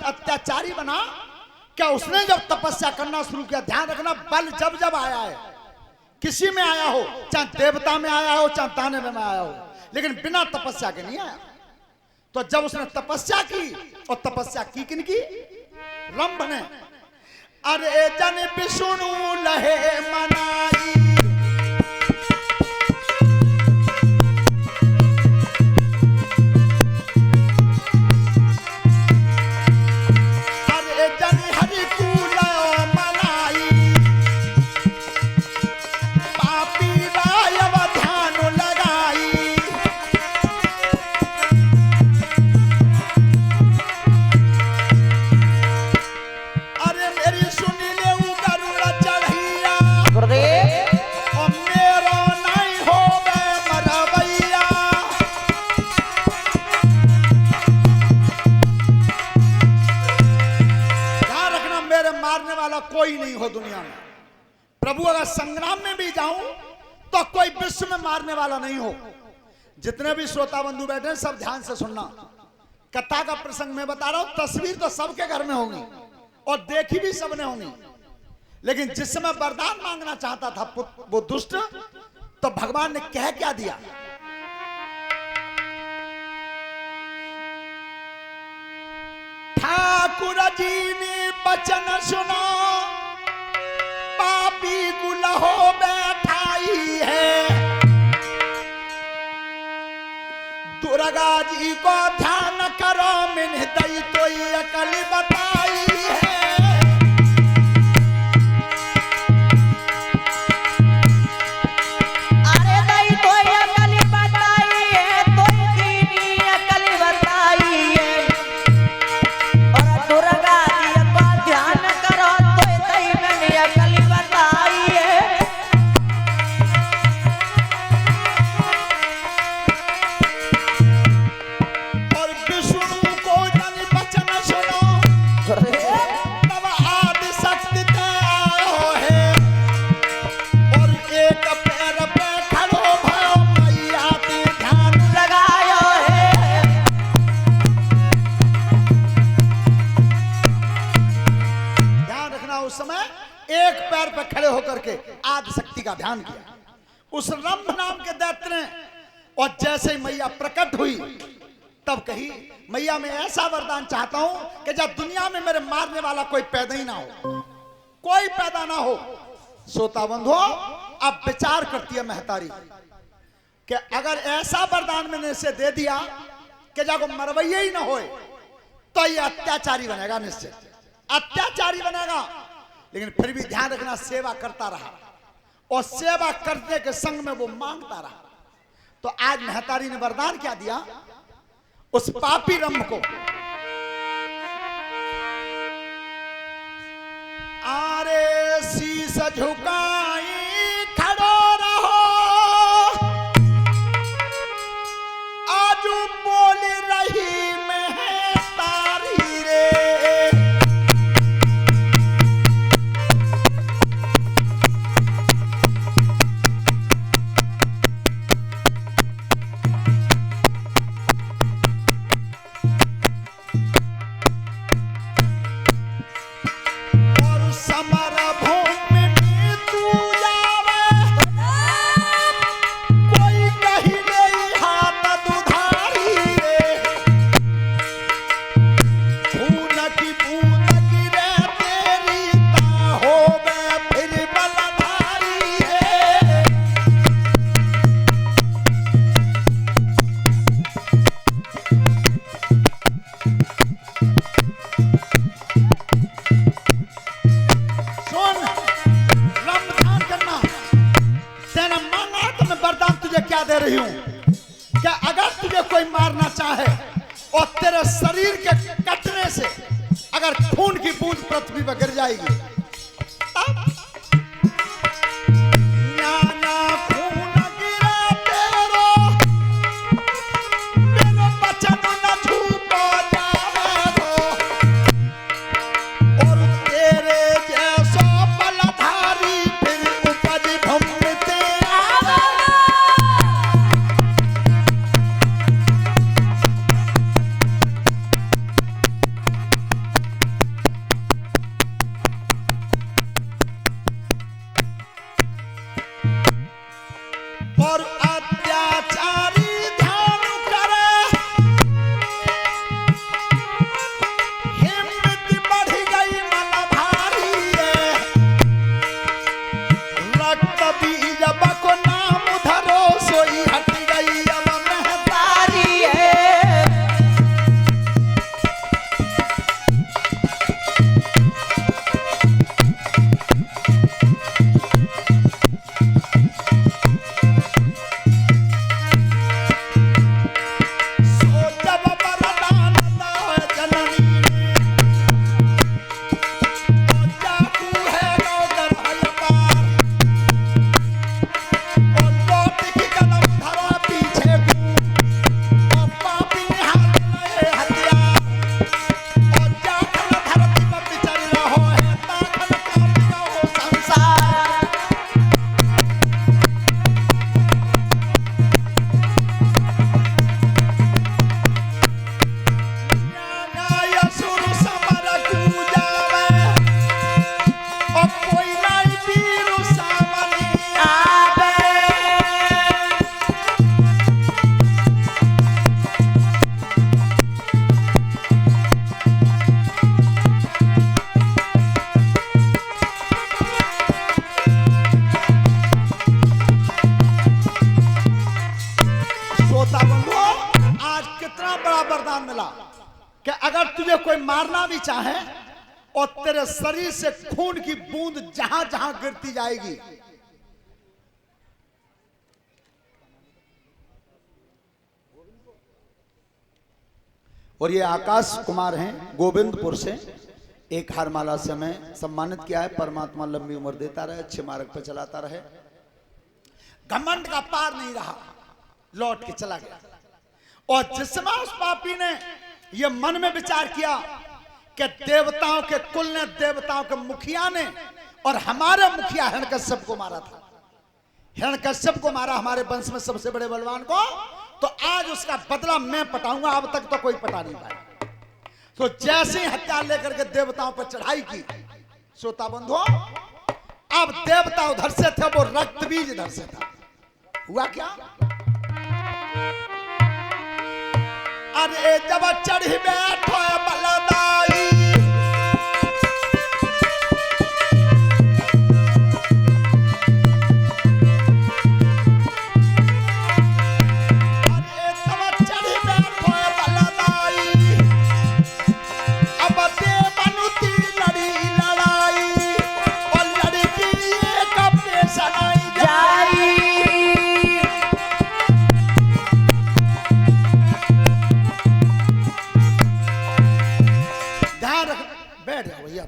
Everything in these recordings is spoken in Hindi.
अत्याचारी बना? क्या उसने जब तपस्या करना शुरू किया, ध्यान रखना बल जब जब आया है, किसी में आया हो, चाहे देवता में आया हो चाहे दानव में आया हो, लेकिन बिना तपस्या के नहीं आया। तो जब उसने तपस्या की, और तपस्या की किन की? रंभ ने। अरे जन विष्णु लहे मनाई, अरे जन हरि कूल मनाई, पापी रायव ध्यान लगाई। अरे मेरी सुनी ले गरुड़ चढ़ैया, और मेरो नहीं हो मरवैया। ध्यान रखना मेरे मारने वाला कोई नहीं हो दुनिया में। प्रभु अगर संग्राम में भी जाऊं तो कोई विश्व में मारने वाला नहीं हो। जितने भी श्रोता बंधु बैठे हैं सब ध्यान से सुनना। कथा का प्रसंग मैं बता रहा हूं, तस्वीर तो सबके घर में होगी और देखी भी सबने होगी, लेकिन जिस समय वरदान मांगना चाहता था वो दुष्ट, तो भगवान ने कह क्या दिया? ठाकुर जी ने वचन सुनो, पापी कुल हो बैठाई है। दुर्गा जी को ध्यान करो, मैंने दई तो ये अकल बताई है। अरे दई तो ये अकल बताई है, तो दीनी अकल बताई है। और दुर्गा जी को ध्यान करो, तो दई मैंने अकल बताई है। और विष्णु को जन वचन सुनो, तब आदि शक्ति ते आयो है। और एक पैर पे खड़ो भयो, मैया ते ध्यान लगायो है। ध्यान रखना। उस समय एक पैर पर खड़े होकर के आदि शक्ति का ध्यान किया उस रंभ नाम के दैत्य ने। और जैसे ही मैया प्रकट हुई तब कही, मैया मैं ऐसा वरदान चाहता हूं कि जब दुनिया में मेरे मारने वाला कोई पैदा ही ना हो, कोई पैदा ना हो। श्रोता बंधुओं, अब विचार करती है महतारी कि अगर ऐसा वरदान मैंने इसे दे दिया कि जब मरवैया ही ना होए, तो ये अत्याचारी बनेगा, निश्चित अत्याचारी बनेगा। लेकिन फिर भी ध्यान रखना, सेवा करता रहा और सेवा करने के संग में वो मांगता रहा। तो आज महतारी ने वरदान क्या दिया उस पापी रंभ को? आरे शीस झुकाई खड़ो रहो, आजू बोल रही मैं तारी रे। और समर भूमि में तू जावे, कोई कही नहीं हाथ दुधारी रे। खून की बूंद गिरे तेरी, ता होवे फिर बलधारी है। सुन, रमजान करना। तेने मांगा तो मैं वरदान तुझे क्या दे रही हूं? क्या अगर तुझे कोई मारना चाहे और तेरे शरीर के कटने से अगर खून की बूंद पृथ्वी पर गिर जाएगी, तब नाना खून गिरा तेरो, मेरे बचन न छूपो जावे हो। और तेरे जैसो बलधारी फिर उपज भूमते आवे। मारना भी चाहे और तेरे शरीर से खून की बूंद जहां जहां गिरती जाएगी, और ये आकाश कुमार हैं गोविंदपुर से, एक हारमाला से हमें सम्मानित किया है। परमात्मा लंबी उम्र देता रहे, अच्छे मार्ग पर चलाता रहे। घमंड का पार नहीं रहा, लौट के चला गया। और जिस समय उस पापी ने यह मन में विचार किया कि देवताओं के कुल ने, देवताओं के मुखिया ने और हमारे मुखिया हिरण्यकश्यप को मारा था, हिरण्यकश्यप को मारा, हमारे वंश में सबसे बड़े बलवान को, तो आज उसका बदला मैं पटाऊंगा। अब तक तो कोई पटा नहीं पाया। तो जैसे ही हथियार लेकर के देवताओं पर चढ़ाई की, श्रोता बंधु, अब देवता उधर से थे, वो रक्त बीज इधर से था। हुआ क्या? अरे जब चढ़ी बैठो बलदाई,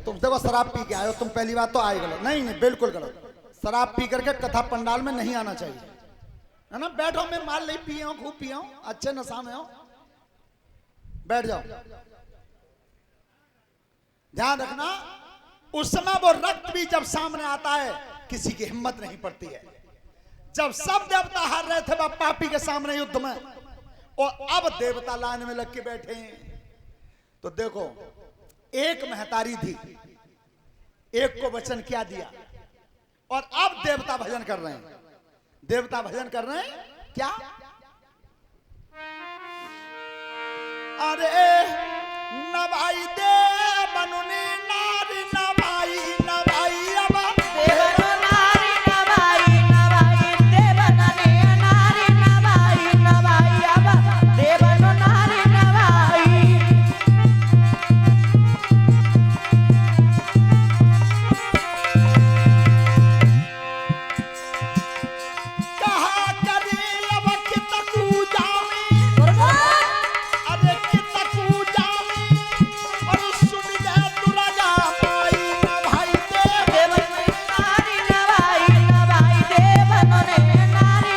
तुम देखो शराब पी के आए हो, तुम पहली बात तो आए गलत, नहीं नहीं बिल्कुल गलत। शराब पी करके कथा पंडाल में नहीं आना चाहिए, है ना। बैठो, मैं माल नहीं पिए हूं, खूब पिया हूं, अच्छे नशा में हो, बैठ जाओ। ध्यान रखना, उस समय वो रक्त भी जब सामने आता है किसी की हिम्मत नहीं पड़ती है। जब सब देवता हार रहे थे वह पापी के सामने युद्ध में, और अब देवता लाइन में लग के बैठे हैं। तो देखो, एक महतारी थी, एक को वचन क्या दिया, और अब देवता भजन कर रहे हैं। देवता भजन कर रहे हैं क्या? अरे नवाई दे बनुनी नारी, नवाई नवाई अब देवनो नारी नवाई, नवाई देवनने नारी, नवाई नवाई अब देवनो नारी नवाई। कहा करी अब कितकू जामी, अरे कितकू जामी, और सुन जा दुर्गा माई नवाई दे देवनो नारी नवाई, नवाई देवनने नारी।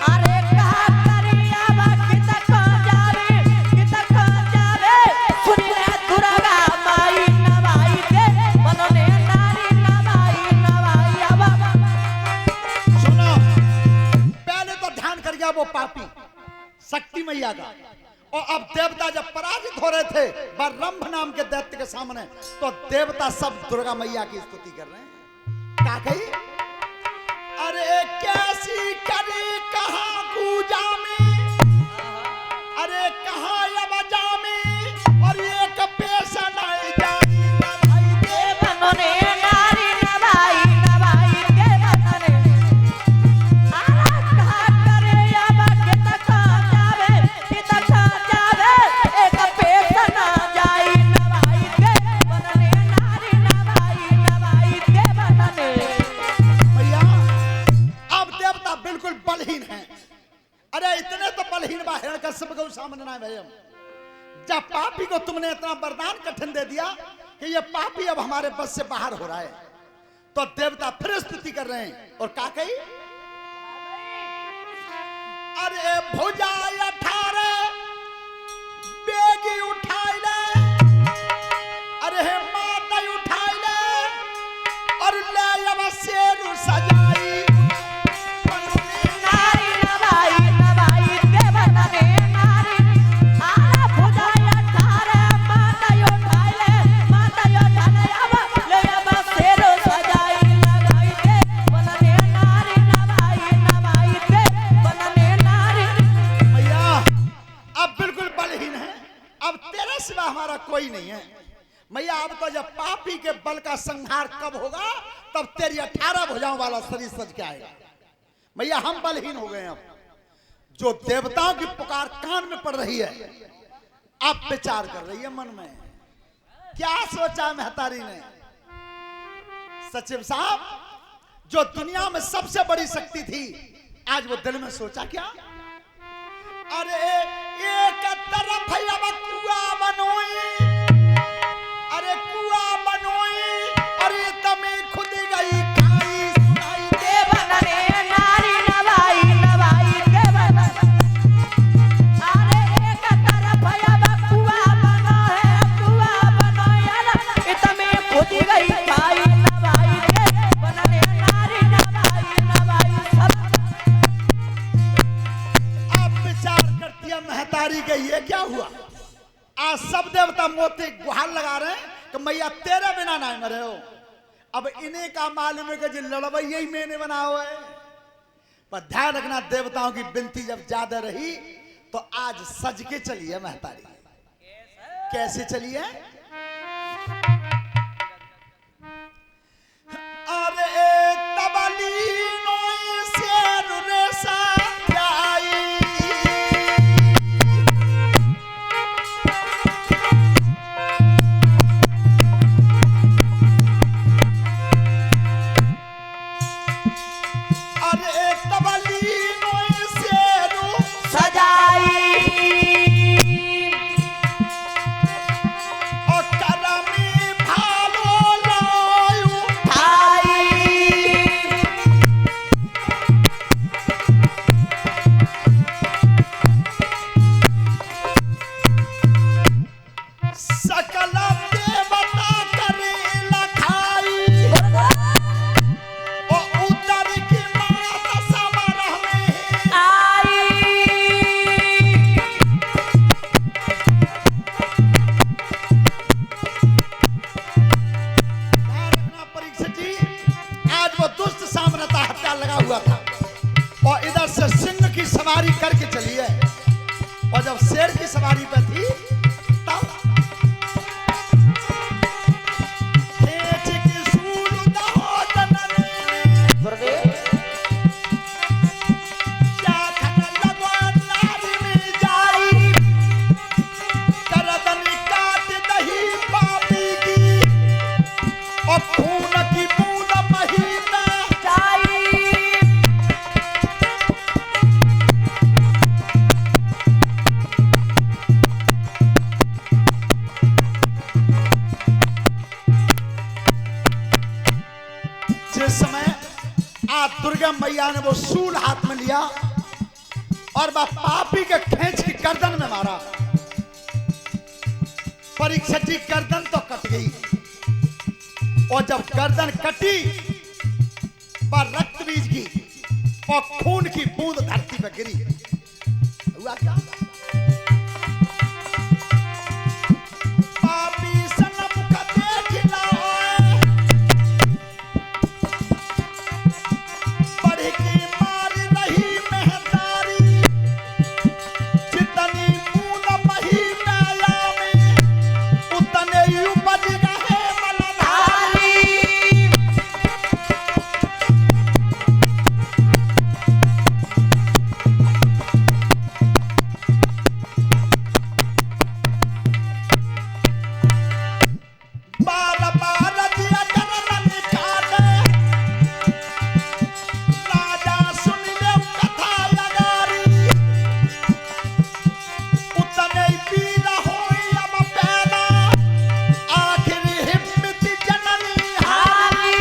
अरे कहा करी अब कितक जावे, कितक जावे, सुन ले दुर्गा माई नवाई देवनने नारी, नवाई नवाई अब। सुनो, पहले तो ध्यान कर गया वो पापी शक्ति मैया का, और अब देवता जब पराजित हो रहे थे रंभ नाम के दैत्य के सामने, तो देवता सब दुर्गा मैया की स्तुति कर रहे हैं। क्या कही? अरे कैसी करी कहाँ कूजा में, अरे कहाँ अब जामी, और एक पैसा नहीं जानी नवाई दे। देवनने नारी नवाई, नवाई देवनने। आरा कहा करे अब कितक जावे, कितक जावे, एक पैसा ना जाई, नवाई देवनने नारी, नवाई नवाई देवनने। भैया, अब देवता बिल्कुल बलहीन हैं। अरे इतने तो बलहीन बा हिरण्यकश्यप के सामने ना भैया। जब पापी को तुमने इतना वरदान कठिन दे दिया कि ये पापी अब हमारे बस से बाहर हो रहा है, तो देवता फिर स्तुति कर रहे हैं। और क्या कही? अरे भुजा 18 बेगी उठाई ले, अरे हे माता उठाई ले, और ले अब शेर सजाई नारी नवाई, नवाई देवनने नारी। आरा भुजाया ठारे माता यो ठाले, माता यो ठाले अब ले अब शेरो सजाई, लगाई देवनने नारी, नवाई नवाई देवनने नारी। भैया, अब बिल्कुल बलहीन है, अब तेरे सिवा हमारा कोई नहीं है। मैया, अब तो जब पापी के बल का संहार कब होगा, तब तेरी 18 भुजाओं वाला शरीर सज के आएगा। मैया, हम बलहीन हो गए। अब जो देवताओं की पुकार कान में पड़ रही है, अब विचार कर रही है मन में क्या सोचा महतारी ने? सचिव साहब, जो दुनिया में सबसे बड़ी शक्ति थी, आज वो दिल में सोचा क्या? अरे एक तरफ अब कुआ बनोई, अरे कुआ बनोई, अरे तमे खुद गई खाई सुनाई देवन ने नारी नवाई नवाई देवन। अरे एक तरफ अब कुआ बनो है, कुआ बनो यार इतने खुद गई खाई नवाई देवन ने नारी नवाई नवाई सब। आप विचार करती है महतारी के ये क्या हुआ? आज सब देवता मोती गुहार लगा रहे हैं कि मैया तेरे बिना ना मरे हो। अब इन्हें का मालूम है कि जो लड़वैया ही मैंने बना हुआ है। पर ध्यान रखना, देवताओं की विनती जब ज्यादा रही तो आज सज के चली है महतारी। कैसे चली है? अरे तबली नोई शेर रे साई, अरे तबली नोई शेर सजाई और करमी भालो लायू आई सकल देवता करे लखाई और उतर की मात समरह में आई। ध्यान रखना परीक्षित जी, आज वो दुष्ट साम्राज्य हत्या लगा हुआ था और इधर से सिंह की सवारी करके चली है, और जब शेर की सवारी पे थी तब खेच की सूल दहो जननी गुरुदेव क्या खन लगवा नारी में जाई, करदनी काट दही पापी की और खून की बूंद महीना जाई जिस समय आज दुर्गा मैया ने वो सूल हाथ में लिया और वह पापी के खींच की गर्दन में मारा। परीक्षित जी गर्दन तो कट गई, और जब गर्दन कटी वह रक्त बीज की और खून की बूंद धरती पर गिरी। हुआ क्या? पापी सनम का देख लाओ, बढ़ की मार रही महतारी, जितनी बूंद महीना में उतने ही उपज रहे मलधारी। बार बार दिया करन निकाले, राजा सुन ले कथा लगारी, उतने ही पीड़ा होई अब पैदा, आखिरी हिम्मत जननी हारी।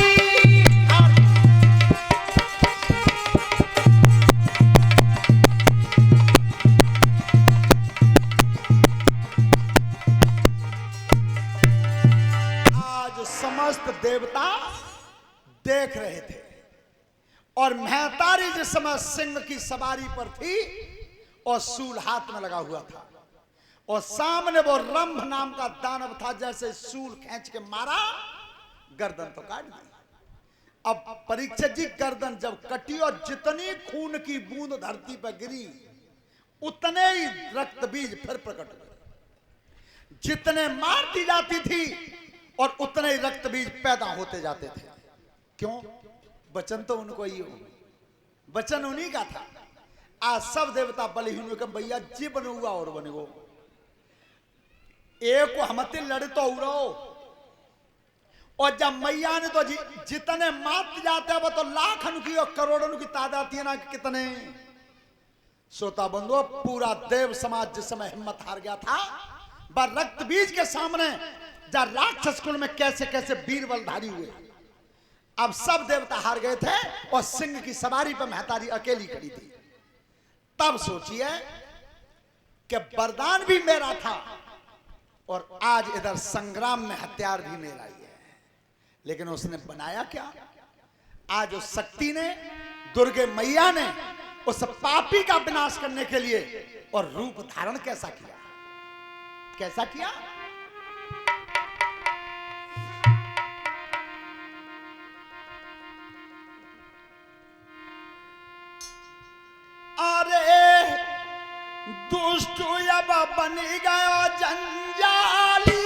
आज समस्त देवता देख रहे थे और महतारी जिस समय सिंह की सवारी पर थी और सूल हाथ में लगा हुआ था, और सामने वो रंभ नाम का दानव था, जैसे सूल खींच के मारा गर्दन तो काट दी। अब परीक्षित जी गर्दन जब कटी और जितनी खून की बूंद धरती पर गिरी उतने ही रक्त बीज फिर प्रकट हुए। जितने मार दी जाती थी और उतने ही रक्त बीज पैदा होते जाते थे। क्यों? वचन तो उनको ही हो, वचन उन्हीं का था। आज सब देवता बलिहीन हुए, भैया जी बने हुआ और बने वो एक को हमते लड़े तो उड़ो और जब मैया ने तो जितने मात जाते हैं वो तो लाखों की और करोड़ों की तादाद थी ना कि कितने। श्रोता बंधुओं, पूरा देव समाज जिस समय हिम्मत हार गया था, वह रक्त बीज के सामने जब राक्षस कुल में कैसे कैसे वीर बलधारी हुए। अब सब देवता हार गए थे और सिंह की सवारी पर महतारी अकेली खड़ी थी। तब सोचिए कि वरदान भी मेरा था और आज इधर संग्राम में हथियार भी मेरा ही है, लेकिन उसने बनाया क्या? आज उस शक्ति ने, दुर्गे मैया ने उस पापी का विनाश करने के लिए और रूप धारण कैसा किया? कैसा किया? अरे दुष्ट अब बनी गयो जंजाली,